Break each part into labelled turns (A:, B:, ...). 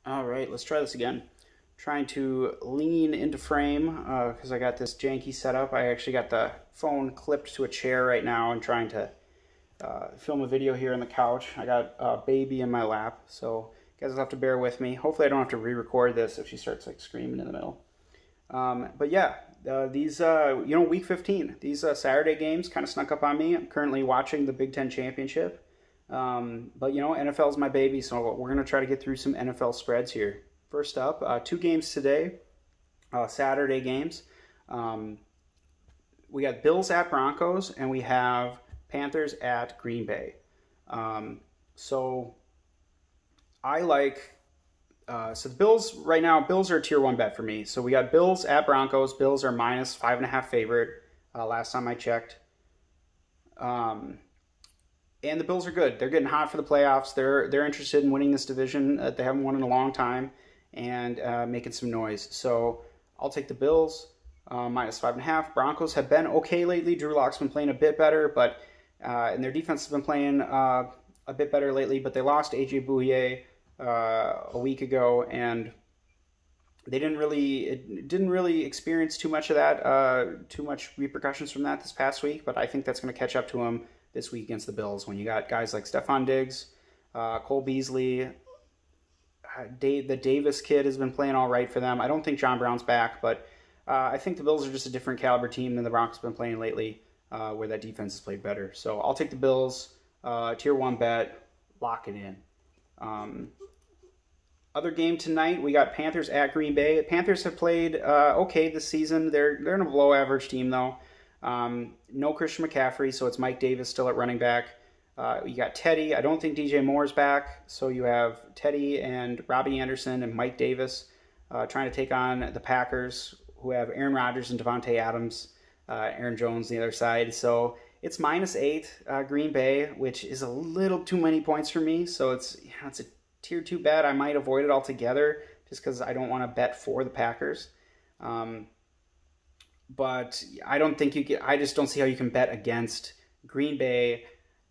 A: All right, let's try this again. Trying to lean into frame because I got this janky setup. I actually got the phone clipped to a chair right now and trying to film a video here on the couch. I got a baby in my lap, so you guys will have to bear with me. Hopefully I don't have to re-record this if she starts like screaming in the middle. But yeah, these, week 15, these Saturday games kind of snuck up on me. I'm currently watching the Big Ten Championship. But NFL is my baby, so we're going to try to get through some NFL spreads here. First up, two games today, Saturday games. We got Bills at Broncos, and we have Panthers at Green Bay. So I like, so the Bills right now, Bills are a tier 1 bet for me. So we got Bills at Broncos. Bills are minus 5.5 favorite last time I checked. And the Bills are good. They're getting hot for the playoffs. They're interested in winning this division. They haven't won in a long time and making some noise. So I'll take the Bills, minus 5.5. Broncos have been okay lately. Drew Lock's been playing a bit better, but and their defense has been playing a bit better lately. But they lost A.J. Bouye a week ago, and they didn't really experience too much of that, too much repercussions from that this past week. But I think that's going to catch up to them this week against the Bills when you got guys like Stephon Diggs, Cole Beasley, the Davis kid has been playing all right for them. I don't think John Brown's back, but I think the Bills are just a different caliber team than the Broncos have been playing lately, where that defense has played better. So I'll take the Bills, tier 1 bet, lock it in. Other game tonight, we got Panthers at Green Bay. Panthers have played okay this season. They're in a below average team though. No Christian McCaffrey, so it's Mike Davis still at running back. You got Teddy. I don't think DJ Moore's back, so you have Teddy and Robbie Anderson and Mike Davis trying to take on the Packers, who have Aaron Rodgers and Devontae Adams, Aaron Jones on the other side. So it's minus 8 Green Bay, which is a little too many points for me. So it's a tier 2 bet. I might avoid it altogether just because I don't want to bet for the Packers. But I don't think I just don't see how you can bet against Green Bay,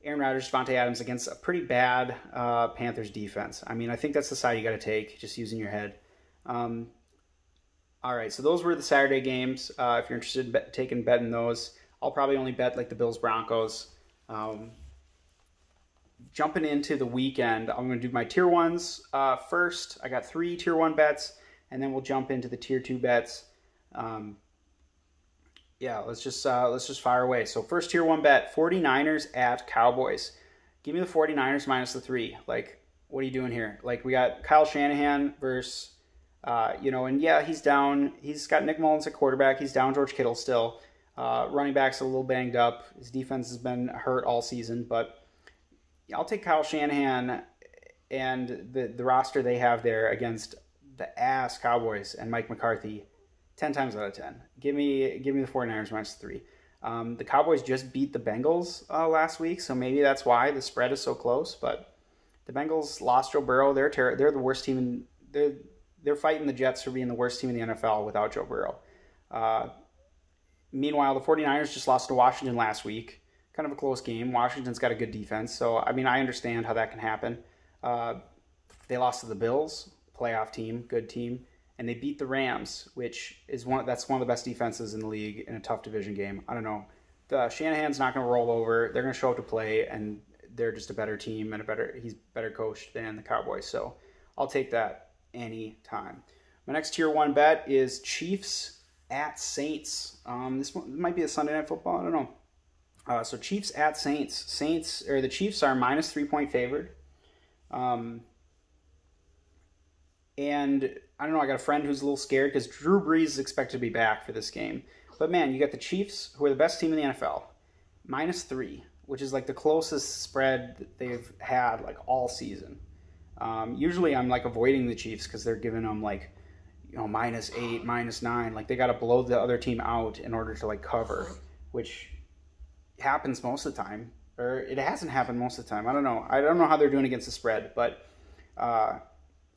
A: Aaron Rodgers, Devontae Adams against a pretty bad Panthers defense. I mean, I think that's the side you got to take, just using your head. All right, so those were the Saturday games. If you're interested in betting those, I'll probably only bet like the Bills Broncos. Jumping into the weekend, I'm going to do my tier 1s first. I got 3 tier 1 bets, and then we'll jump into the tier 2 bets. Yeah, let's just fire away. So first tier 1 bet, 49ers at Cowboys. Give me the 49ers minus the 3. Like, what are you doing here? Like, we got Kyle Shanahan versus, and yeah, he's down. He's got Nick Mullins at quarterback. He's down George Kittle still. Running back's a little banged up. His defense has been hurt all season, but I'll take Kyle Shanahan and the roster they have there against the ass Cowboys and Mike McCarthy 10 times out of 10. Give me the 49ers minus 3. The Cowboys just beat the Bengals last week, so maybe that's why the spread is so close. But the Bengals lost Joe Burrow. They're the worst team. They're fighting the Jets for being the worst team in the NFL without Joe Burrow. Meanwhile, the 49ers just lost to Washington last week. Kind of a close game. Washington's got a good defense, so I mean I understand how that can happen. They lost to the Bills, playoff team, good team. And they beat the Rams, which is that's one of the best defenses in the league in a tough division game. I don't know. Shanahan's not going to roll over. They're going to show up to play, and they're just a better team and he's better coached than the Cowboys. So I'll take that any time. My next tier 1 bet is Chiefs at Saints. This one might be a Sunday Night Football. I don't know. So Chiefs at Saints. The Chiefs are minus 3-point favored. And I don't know, I got a friend who's a little scared because Drew Brees is expected to be back for this game. But man, you got the Chiefs, who are the best team in the NFL, minus 3, which is like the closest spread that they've had like all season. Usually I'm like avoiding the Chiefs because they're giving them like, minus 8, minus 9. Like they got to blow the other team out in order to like cover, which happens most of the time. Or it hasn't happened most of the time. I don't know. I don't know how they're doing against the spread, but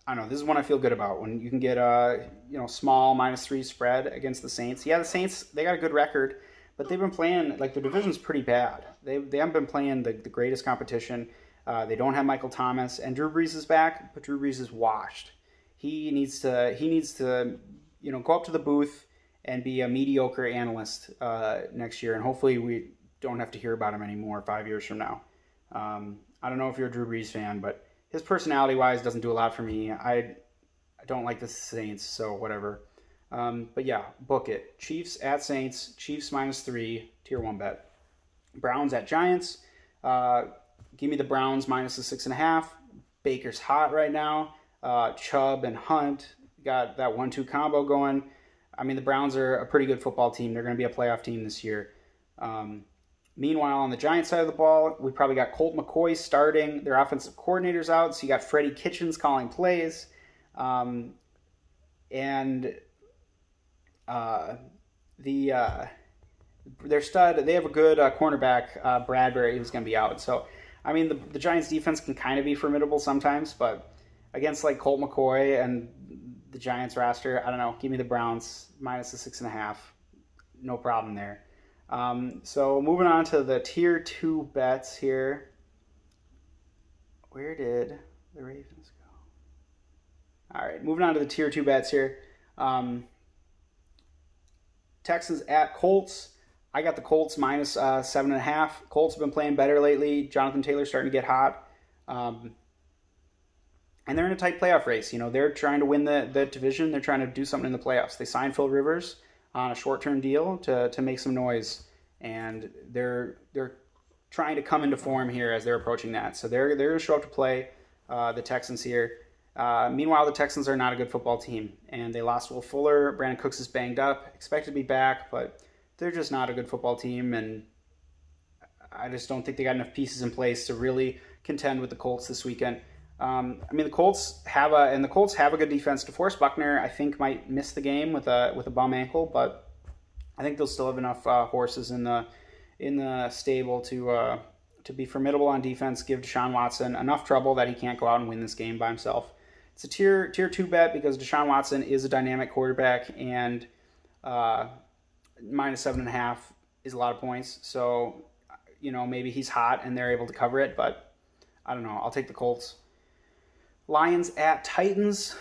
A: I don't know. This is one I feel good about when you can get a small minus 3 spread against the Saints. Yeah, the Saints, they got a good record, but they've been playing like their division's pretty bad. They haven't been playing the greatest competition. They don't have Michael Thomas, and Drew Brees is back, but Drew Brees is washed. he needs to go up to the booth and be a mediocre analyst next year, and hopefully we don't have to hear about him anymore 5 years from now. I don't know if you're a Drew Brees fan, but his personality-wise doesn't do a lot for me. I don't like the Saints, so whatever. But yeah, book it. Chiefs at Saints. Chiefs -3, tier 1 bet. Browns at Giants. Give me the Browns minus the 6.5. Baker's hot right now. Chubb and Hunt got that 1-2 combo going. I mean, the Browns are a pretty good football team. They're going to be a playoff team this year. Meanwhile, on the Giants side of the ball, we probably got Colt McCoy starting. Their offensive coordinator's out, so you got Freddie Kitchens calling plays. Their stud, they have a good cornerback, Bradbury, who's going to be out. So, I mean, the Giants defense can kind of be formidable sometimes, but against like Colt McCoy and the Giants roster, I don't know. Give me the Browns minus the 6.5. No problem there. So moving on to the tier 2 bets here. Where did the Ravens go? All right, moving on to the tier 2 bets here. Texans at Colts. I got the Colts minus 7.5. Colts have been playing better lately. Jonathan Taylor's starting to get hot. And they're in a tight playoff race. They're trying to win the division. They're trying to do something in the playoffs. They signed Phil Rivers on a short-term deal to make some noise. And they're trying to come into form here as they're approaching that. So they're going to show up to play the Texans here. Meanwhile, the Texans are not a good football team. And they lost Will Fuller. Brandon Cooks is banged up. Expected to be back, but they're just not a good football team. And I just don't think they got enough pieces in place to really contend with the Colts this weekend. I mean, the Colts have a good defense. DeForest Buckner, I think, might miss the game with a bum ankle, but I think they'll still have enough horses in the stable to be formidable on defense. Give Deshaun Watson enough trouble that he can't go out and win this game by himself. It's a tier 2 bet because Deshaun Watson is a dynamic quarterback, and minus 7.5 is a lot of points. So maybe he's hot and they're able to cover it, but I don't know. I'll take the Colts. Lions at Titans.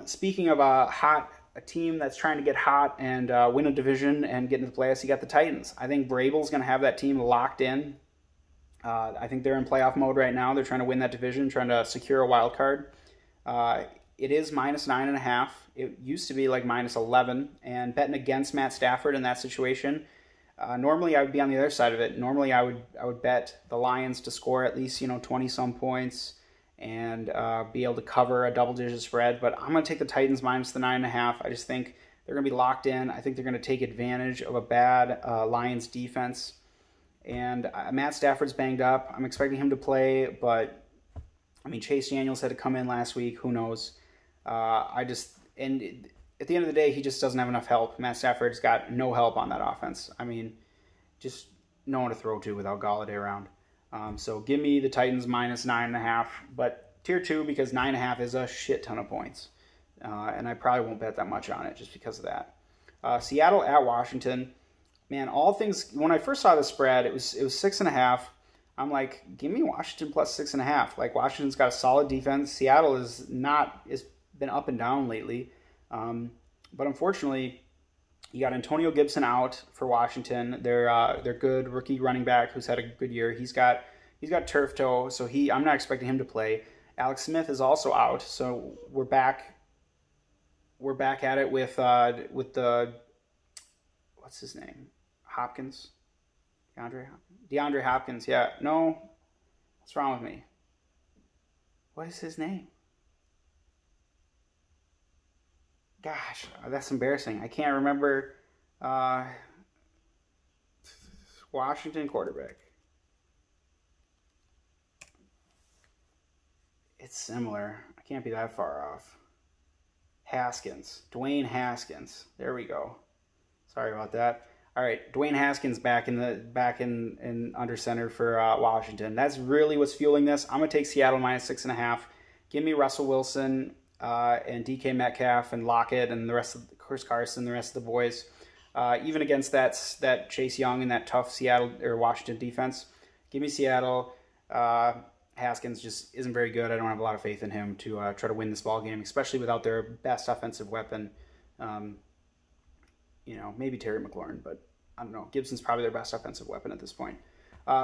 A: Speaking of a team that's trying to get hot and win a division and get into the playoffs, you got the Titans. I think Vrabel's going to have that team locked in. I think they're in playoff mode right now. They're trying to win that division, trying to secure a wild card. It is minus 9.5. It used to be like minus 11. And betting against Matt Stafford in that situation, normally I would be on the other side of it. Normally I would bet the Lions to score at least 20-some points and be able to cover a double-digit spread. But I'm going to take the Titans minus the 9.5. I just think they're going to be locked in. I think they're going to take advantage of a bad Lions defense. And Matt Stafford's banged up. I'm expecting him to play, but, I mean, Chase Daniels had to come in last week. Who knows? And at the end of the day, he just doesn't have enough help. Matt Stafford's got no help on that offense. I mean, just no one to throw to without Galladay around. So give me the Titans minus 9.5, but tier 2 because 9.5 is a shit ton of points. And I probably won't bet that much on it just because of that. Seattle at Washington. Man, all things, when I first saw the spread, it was 6.5. I'm like, give me Washington plus 6.5. Like, Washington's got a solid defense. Seattle is been up and down lately. But unfortunately, you got Antonio Gibson out for Washington. Their good rookie running back who's had a good year. He's got turf toe, so I'm not expecting him to play. Alex Smith is also out, so we're back at it with the what's his name? Hopkins? DeAndre Hopkins, yeah. No. What's wrong with me? What is his name? Gosh, that's embarrassing. I can't remember Washington quarterback. It's similar. I can't be that far off. Haskins. Dwayne Haskins. There we go. Sorry about that. All right, Dwayne Haskins back in under center for Washington. That's really what's fueling this. I'm gonna take Seattle minus 6.5. Give me Russell Wilson and DK Metcalf and Lockett and the rest of Chris Carson, the rest of the boys. Even against that Chase Young and that tough Seattle or Washington defense, give me Seattle. Haskins just isn't very good. I don't have a lot of faith in him to try to win this ball game, especially without their best offensive weapon. Maybe Terry McLaurin, but I don't know. Gibson's probably their best offensive weapon at this point.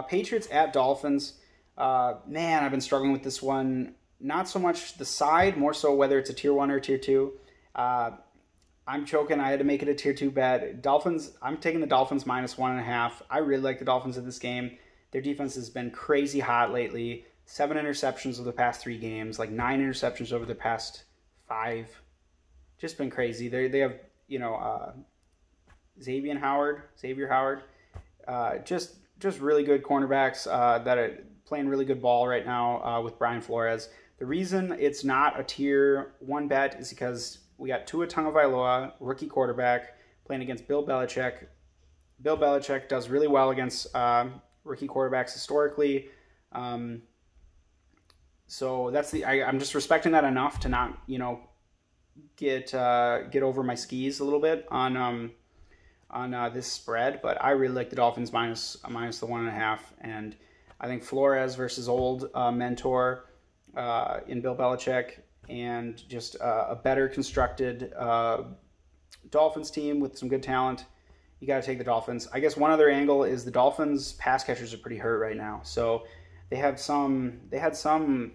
A: Patriots at Dolphins. Man, I've been struggling with this one. Not so much the side, more so whether it's a tier 1 or tier 2. I'm choking. I had to make it a tier 2 bet. Dolphins, I'm taking the Dolphins minus 1.5. I really like the Dolphins in this game. Their defense has been crazy hot lately. 7 interceptions over the past 3 games, like 9 interceptions over the past 5. Just been crazy. They have, Xavier Howard, just really good cornerbacks that are playing really good ball right now with Brian Flores. The reason it's not a tier 1 bet is because we got Tua Tagovailoa, rookie quarterback, playing against Bill Belichick. Bill Belichick does really well against rookie quarterbacks historically. So that's I'm just respecting that enough to not, get over my skis a little bit on this spread. But I really like the Dolphins minus the 1.5, and I think Flores versus old mentor in Bill Belichick, and just a better constructed Dolphins team with some good talent. You got to take the Dolphins. I guess one other angle is the Dolphins pass catchers are pretty hurt right now. So they had some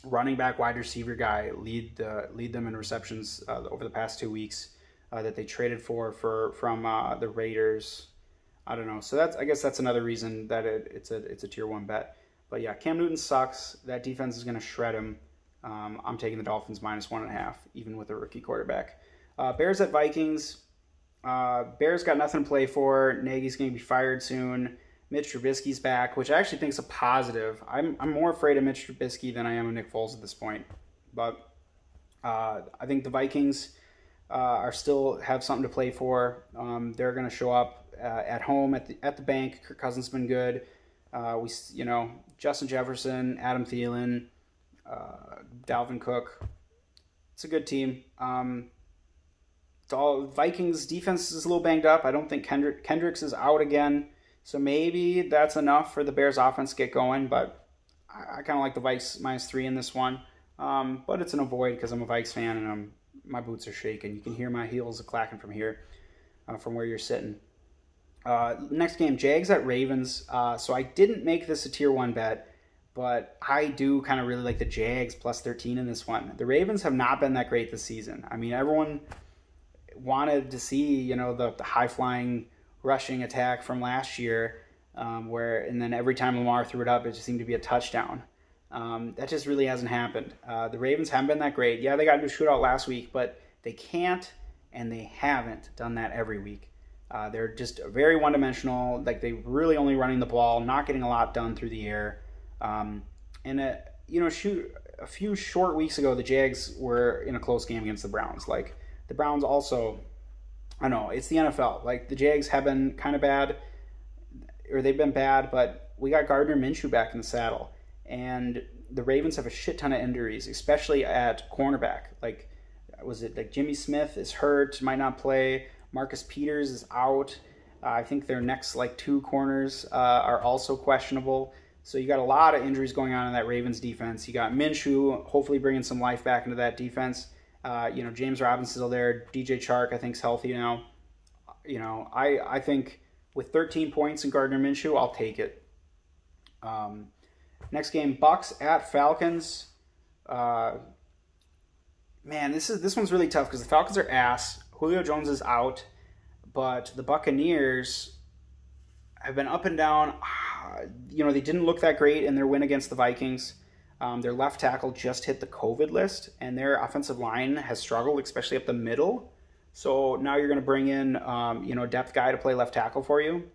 A: running back wide receiver guy lead them in receptions over the past 2 weeks that they traded from the Raiders. I don't know. So I guess that's another reason that it's a tier 1 bet. But yeah, Cam Newton sucks. That defense is going to shred him. I'm taking the Dolphins minus 1.5, even with a rookie quarterback. Bears at Vikings. Bears got nothing to play for. Nagy's going to be fired soon. Mitch Trubisky's back, which I actually think is a positive. I'm more afraid of Mitch Trubisky than I am of Nick Foles at this point. But I think the Vikings are still have something to play for. They're going to show up at home at the bank. Kirk Cousins has been good. Justin Jefferson, Adam Thielen, Dalvin Cook. It's a good team. The Vikings defense is a little banged up. I don't think Kendricks is out again. So maybe that's enough for the Bears offense to get going. But I kind of like the Vikes minus 3 in this one. But it's an avoid because I'm a Vikes fan and my boots are shaking. You can hear my heels clacking from here, from where you're sitting. Next game, Jags at Ravens. So I didn't make this a tier 1 bet, but I do kind of really like the Jags plus 13 in this one. The Ravens have not been that great this season. I mean, everyone wanted to see, the high-flying rushing attack from last year, and then every time Lamar threw it up, it just seemed to be a touchdown. That just really hasn't happened. The Ravens haven't been that great. Yeah, they got into a shootout last week, but they can't and they haven't done that every week. They're just very one-dimensional. Like, they really only running the ball, not getting a lot done through the air. A few short weeks ago, the Jags were in a close game against the Browns. Like, the Browns also, I don't know, it's the NFL. Like, the Jags have been kind of bad, or they've been bad, but we got Gardner Minshew back in the saddle. And the Ravens have a shit ton of injuries, especially at cornerback. Like, Jimmy Smith is hurt, might not play. Marcus Peters is out. I think their next 2 corners are also questionable. So you got a lot of injuries going on in that Ravens defense. You got Minshew hopefully bringing some life back into that defense. James Robinson's still there. DJ Chark, I think, is healthy now. I think with 13 points in Gardner Minshew, I'll take it. Next game, Bucks at Falcons. This one's really tough because the Falcons are ass. Julio Jones is out, but the Buccaneers have been up and down. They didn't look that great in their win against the Vikings. Their left tackle just hit the COVID list, and their offensive line has struggled, especially up the middle. So now you're going to bring in, a depth guy to play left tackle for you.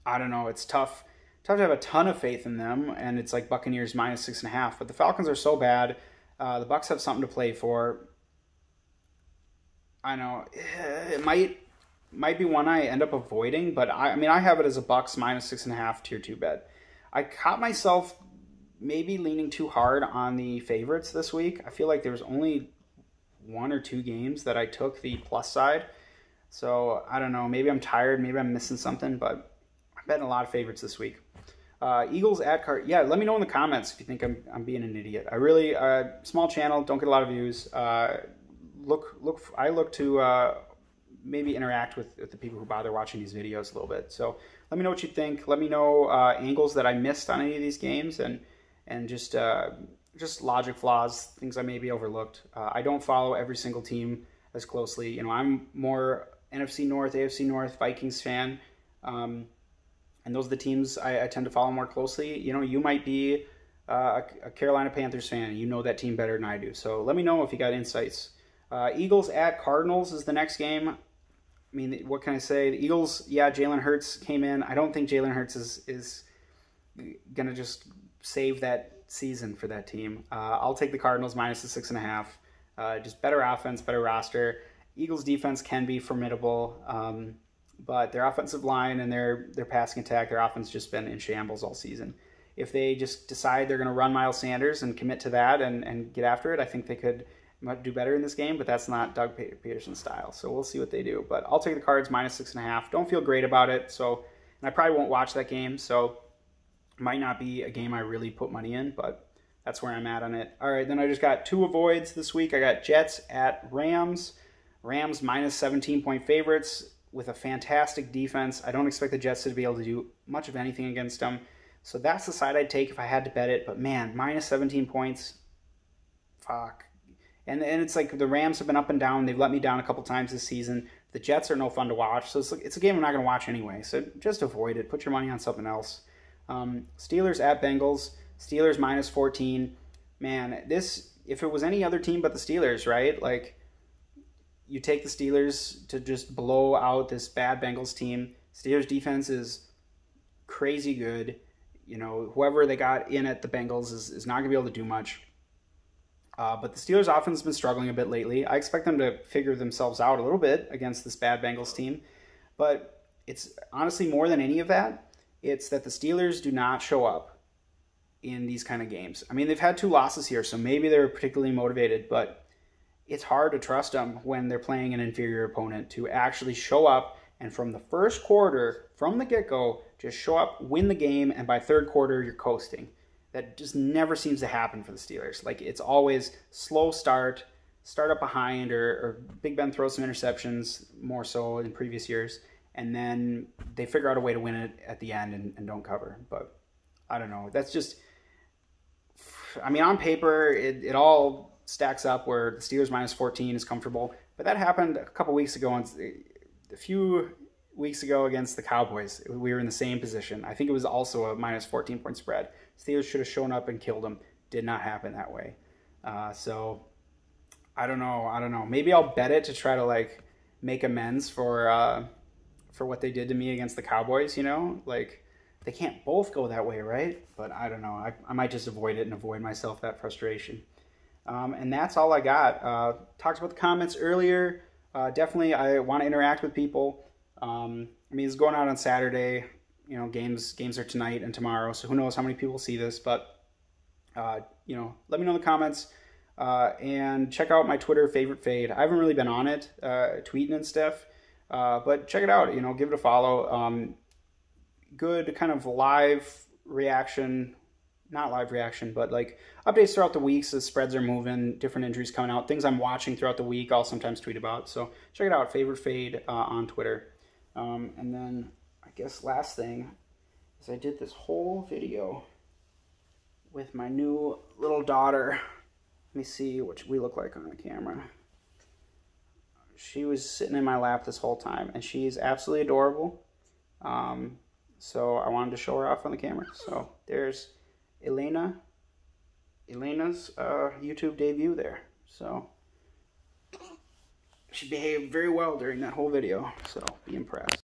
A: I don't know. It's tough to have a ton of faith in them, and it's like Buccaneers minus 6.5. But the Falcons are so bad. The Bucs have something to play for. I know it might be one I end up avoiding, but I have it as a Bucs minus 6.5 tier 2 bet. I caught myself maybe leaning too hard on the favorites this week. I feel like there was only 1 or 2 games that I took the plus side. So I don't know. Maybe I'm tired. Maybe I'm missing something, but I'm betting a lot of favorites this week. Eagles at Yeah, let me know in the comments if you think I'm being an idiot. I really small channel, don't get a lot of views. I look to maybe interact with the people who bother watching these videos a little bit. So let me know what you think. Let me know angles that I missed on any of these games, and just logic flaws, things I maybe overlooked. I don't follow every single team as closely. You know, I'm more NFC North, AFC North, Vikings fan. And those are the teams I tend to follow more closely. You know, you might be a Carolina Panthers fan, and you know that team better than I do. So let me know if you got insights. Eagles at Cardinals is the next game. I mean, what can I say? The Eagles, yeah, Jalen Hurts came in. I don't think Jalen Hurts is going to just save that season for that team. I'll take the Cardinals minus the 6.5. Just better offense, better roster. Eagles defense can be formidable, but their offensive line and their passing attack, their offense just been in shambles all season. If they just decide they're going to run Miles Sanders and commit to that and get after it, I think they could do better in this game, but that's not Doug Peterson's style. So we'll see what they do. But I'll take the Cards minus 6.5. Don't feel great about it. So, and I probably won't watch that game. So it might not be a game I really put money in, but that's where I'm at on it. All right, then I just got two avoids this week. I got Jets at Rams. Rams minus 17-point favorites with a fantastic defense. I don't expect the Jets to be able to do much of anything against them. So that's the side I'd take if I had to bet it. But man, minus 17 points, fuck. And it's like the Rams have been up and down. They've let me down a couple times this season. The Jets are no fun to watch. So it's a game I'm not going to watch anyway. So just avoid it. Put your money on something else. Steelers at Bengals. Steelers minus 14. Man, this, if it was any other team but the Steelers, right? Like, you take the Steelers to just blow out this bad Bengals team. Steelers defense is crazy good. You know, whoever they got in at the Bengals is not going to be able to do much. But the Steelers' offense has been struggling a bit lately. I expect them to figure themselves out a little bit against this bad Bengals team. But it's honestly more than any of that. It's that the Steelers do not show up in these kind of games. I mean, they've had 2 losses here, so maybe they're particularly motivated. But it's hard to trust them when they're playing an inferior opponent to actually show up and from the first quarter, from the get-go, just show up, win the game, and by third quarter, you're coasting. That just never seems to happen for the Steelers. Like, it's always slow start up behind, or Big Ben throws some interceptions, more so in previous years, and then they figure out a way to win it at the end and don't cover. But I don't know. That's just, I mean, on paper, it all stacks up where the Steelers minus 14 is comfortable. But that happened a couple weeks ago, a few weeks ago against the Cowboys. We were in the same position. I think it was also a minus 14-point spread. Steelers should have shown up and killed them. Did not happen that way. So I don't know. Maybe I'll bet it to try to like make amends for what they did to me against the Cowboys. You know, like they can't both go that way, right? But I don't know. I might just avoid it and avoid myself that frustration. And that's all I got. Talked about the comments earlier. Definitely, I want to interact with people. I mean, it's going out on Saturday. You know, games are tonight and tomorrow, so who knows how many people see this. But, you know, let me know in the comments. And check out my Twitter, Favorite Fade. I haven't really been on it, tweeting and stuff. But check it out. You know, give it a follow. Good kind of live reaction. Not live reaction, but like updates throughout the weeks as spreads are moving, different injuries coming out, things I'm watching throughout the week, I'll sometimes tweet about. So check it out, Favorite Fade on Twitter. And then I guess last thing is I did this whole video with my new little daughter. Let me see what we look like on the camera. She was sitting in my lap this whole time, and she's absolutely adorable. So I wanted to show her off on the camera. So there's Elena's YouTube debut there. So she behaved very well during that whole video, so be impressed.